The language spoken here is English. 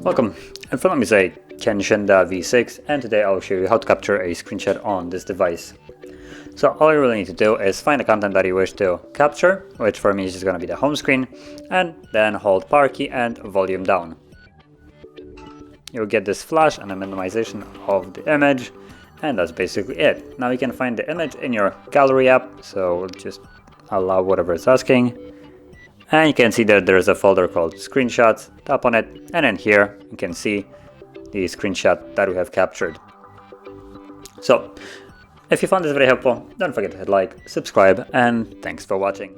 Welcome, in front of me is a KENXINDA V6, and today I'll show you how to capture a screenshot on this device. So all you really need to do is find the content that you wish to capture, which for me is just going to be the home screen, and then hold power key and volume down. You'll get this flash and a minimization of the image, and that's basically it. Now you can find the image in your gallery app, so we'll just allow whatever it's asking. And you can see that there's a folder called screenshots. Tap on it, and then here you can see the screenshot that we have captured. So if you found this very helpful, don't forget to hit like, subscribe, and thanks for watching.